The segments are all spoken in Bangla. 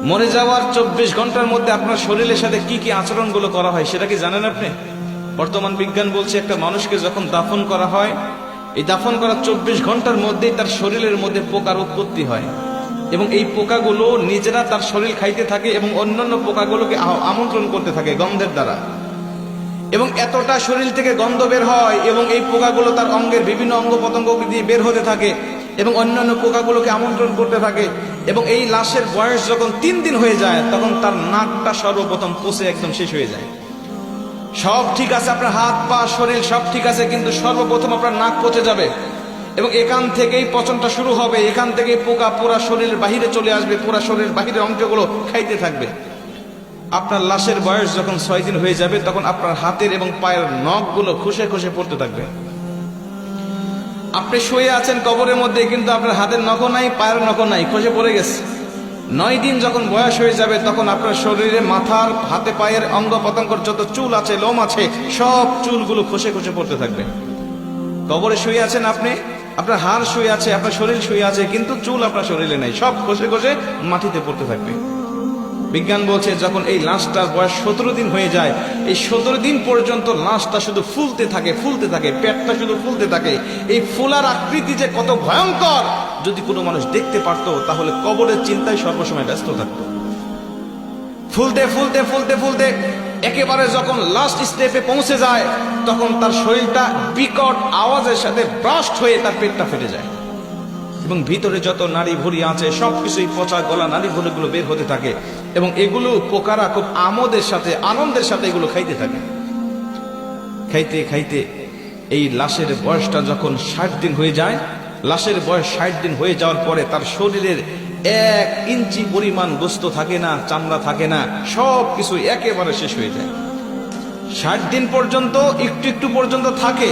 মরে যাওয়ার 24 ঘন্টার মধ্যে আপনার শরীরের সাথে কি কি আচরণগুলো করা হয় সেটা কি জানেন আপনি? বর্তমান বিজ্ঞান বলছে একটা মানুষকে যখন দাফন করা হয়, এই দাফন করার 24 ঘন্টার মধ্যেই তার শরীরের মধ্যে পোকার উৎপত্তি হয় এবং এই পোকাগুলো নিজেরা তার শরীর খাইতে থাকে এবং অন্যান্য পোকাগুলোকে আমন্ত্রণ করতে থাকে গন্ধের দ্বারা, এবং এতটা শরীর থেকে গন্ধ বের হয় এবং এই পোকাগুলো তার অঙ্গের বিভিন্ন অঙ্গ প্রত্যঙ্গ দিয়ে বের হতে থাকে এবং অন্যান্য পোকাগুলোকে আমন্ত্রণ করতে থাকে। এবং এই লাশের বয়স যখন 3 দিন হয়ে যায় তখন তার নাকটা সর্বপ্রথম পচে একদম শেষ হয়ে যায়। সব ঠিক আছে, আপনার হাত পা শরীর সব ঠিক আছে, কিন্তু সর্বপ্রথম আপনার নাক পচে যাবে এবং এখান থেকেই পচনটা শুরু হবে। এখান থেকেই পোকা পুরা শরীরের বাহিরে চলে আসবে, পুরা শরীরের বাহিরের অংশগুলো খাইতে থাকবে। আপনার লাশের বয়স যখন 6 দিন হয়ে যাবে তখন আপনার হাতের এবং পায়ের নখগুলো খসে খসে পড়তে থাকবে। আপনি শুয়ে আছেন কবরের মধ্যে, কিন্তু আপনার হাতের নখও নাই, পায়ের নখও নাই, খসে পড়ে গেছে। 9 দিন যখন বয়স হয়ে যাবে তখন আপনার শরীরে মাথার হাতে পায়ের অঙ্গ প্রত্যঙ্গের যত চুল আছে, লোম আছে, সব চুলগুলো খসে খসে পড়তে থাকবে। কবরে শুয়ে আছেন আপনি, আপনার হাড় শুয়ে আছে, আপনার শরীর শুয়ে আছে, কিন্তু চুল আপনার শরীরে নেই, সব খসে খসে মাটিতে পড়তে থাকবে। বিজ্ঞান বলছে যখন এই লাশটার বয়স 17 দিন হয়ে যায়, এই 17 দিন পর্যন্ত লাশটা শুধু ফুলতে থাকে, ফুলতে থাকে, পেটটা শুধু ফুলতে থাকে। এই ফুলার আকৃতি যে কত ভয়ঙ্কর, যদি কোনো মানুষ দেখতে পারতো তাহলে কবরের চিন্তায় সর্বসময় ব্যস্ত থাকতো। ফুলতে ফুলতে ফুলতে ফুলতে একেবারে যখন লাস্ট স্টেপে পৌঁছে যায় তখন তার শরীরটা বিকট আওয়াজের সাথে ব্রাস্ট হয়ে তার পেটটা ফেটে যায় এবং ভিতরে যত নাড়ি ভুঁড়ি আছে সবকিছুই পচা গলা নাড়ি ভুঁড়িগুলো বের হতে থাকে এবং এগুলো পোকারা খুব আমোদের সাথে, আনন্দের সাথে এগুলো খাইতে থাকে। খাইতে খাইতে এই লাশের বয়সটা যখন 60 দিন হয়ে যায়, লাশের বয়স 60 দিন হয়ে যাওয়ার পরে তার শরীরের 1 ইঞ্চি পরিমাণ গোস্ত থাকে না, চামড়া থাকে না, সব কিছু একেবারে শেষ হয়ে যায়। 60 দিন পর্যন্ত একটু একটু পর্যন্ত থাকে।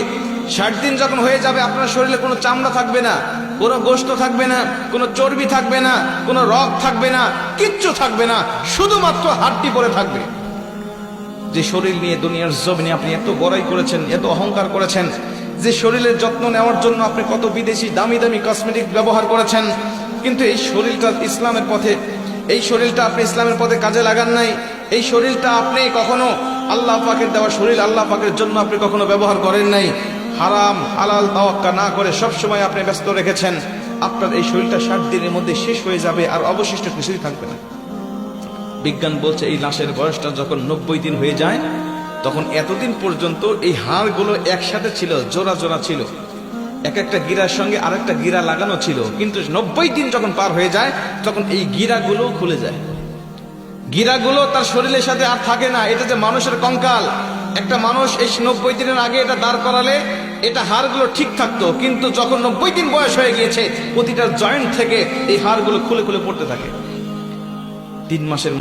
60 দিন যখন হয়ে যাবে আপনার শরীরে কোনো চামড়া থাকবে না, কোনো গোস্ত থাকবে না, কোনো চর্বি থাকবে না, কোনো রগ থাকবে না, কিচ্ছু থাকবে না, শুধুমাত্র হাড্ডি পড়ে থাকবে। যে শরীর নিয়ে দুনিয়ার জমিনে আপনি এত বড়াই করেছেন, এত অহংকার করেছেন, যে শরীরের যত্ন নেওয়ার জন্য আপনি কত বিদেশি দামি দামি কসমেটিক ব্যবহার করেছেন, কিন্তু এই শরীরটা ইসলামের পথে, এই শরীরটা আপনি ইসলামের পথে কাজে লাগান নাই। এই শরীরটা আপনি কখনো আল্লাহ পাকের দেওয়া শরীর, আল্লাহ পাকের জন্য আপনি কখনো ব্যবহার করেন নাই। হারাম হালাল তাওয়াক্কা না করে সবসময় আপনি ব্যস্ত রেখেছেন। আপনার এই শরীরটা 60 দিনের মধ্যে শেষ হয়ে যাবে, আর অবশিষ্ট কিছুই থাকবে না। বিজ্ঞান বলছে এই লাশের বয়সটা যখন 90 দিন হয়ে যায় তখন এতদিন পর্যন্ত এই হাড়গুলো একসাথে ছিল, জোড়া জোড়া ছিল, এক একটা গিরার সঙ্গে আরেকটা গিরা লাগানো ছিল, কিন্তু 90 দিন যখন পার হয়ে যায় তখন এই গিরাগুলো খুলে যায়। গিরাগুলো তার শরীরের সাথে আর থাকে না। এটা যে মানুষের কঙ্কাল, একটা মানুষ এই 90 দিনের আগে এটা দাঁড় করালে এটা হাড়গুলো ঠিক থাকতো, কিন্তু যখন 90 দিন বয়স হয়ে গিয়েছে প্রতিটা জয়েন্ট থেকে এই হাড়গুলো খুলে খুলে পড়তে থাকে। 3 মাসের